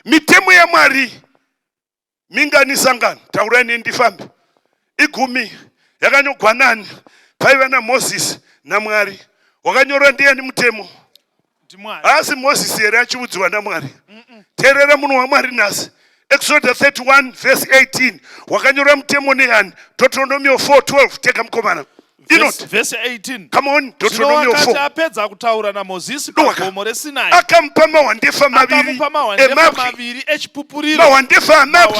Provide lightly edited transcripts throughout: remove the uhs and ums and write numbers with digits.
Mitemo ya Mwari minganisangana taurani ndifambe igumi yakanyogwa nani paiva na Moses na Mwari wakanyora ndiani mutemo asi Moses here achiudziwa naMwari teerera munhu waMwari nasi Exodus 31 verse 18 wakanyora mutemo neani Deuteronomy 4:12 teka mukomana verse 18 come on Deuteronomy 4 apedza kutaura naMozisi pagomo reSinai akampa mawandefa maviri echipupuriro mawandefa amabvi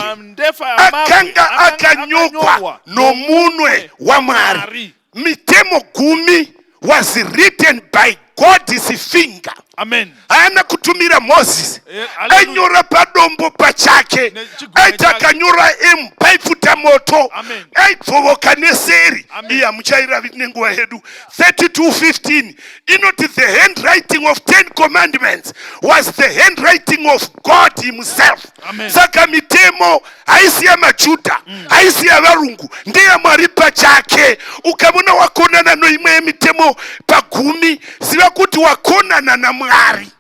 akanga akanyogwa nomunwe waMwari. Mitemo 10 was written by God's finger. Amen. Haana kutumira Moses. Anyora padombo pachake. Aita kanyora paifuta moto. Aitsovoka neseri. Iya muchaira nenguva hedu. 32:15. The handwriting of 10 commandments was the handwriting of God himself. Amen. Saka mitemo haisi ya majuda, haisi ya varungu, ndiye Mwari pachake. Ukamuna wakonana no imwe mitemo pagumi, siva kuti wakonana na Mwari.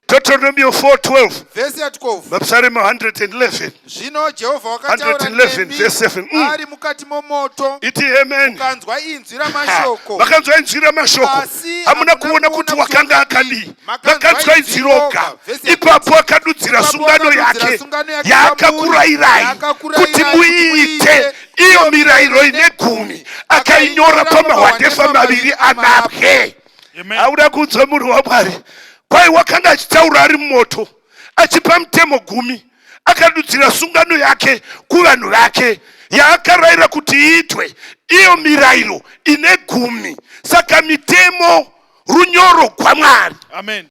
Deuteronomy 4:12 verse 12 Mapsalm 111 Zvino Jehovha 111 verse 7 ari mukati momoto iti amen mukanzwa inzwi ramashoko vakanzwa inzwi ramashoko hamuna kuona kuti wakanga akadii vakanzwa inzwi roga ipapo akadudzira sungano yake yaakakurayirai kuti muiite iyo mirayiro ine 10 akainyora pamahwandefa maviri amabwe. Auda kunzwa munhu waMwari kwai wakanga achitaura ari mumoto achipa mutemo 10 akadudzira sungano yake kuvanhu vake yaakarayira kuti iitwe iyo mirayiro ine 10. Saka mitemo runyoro kwaMwari. Amen.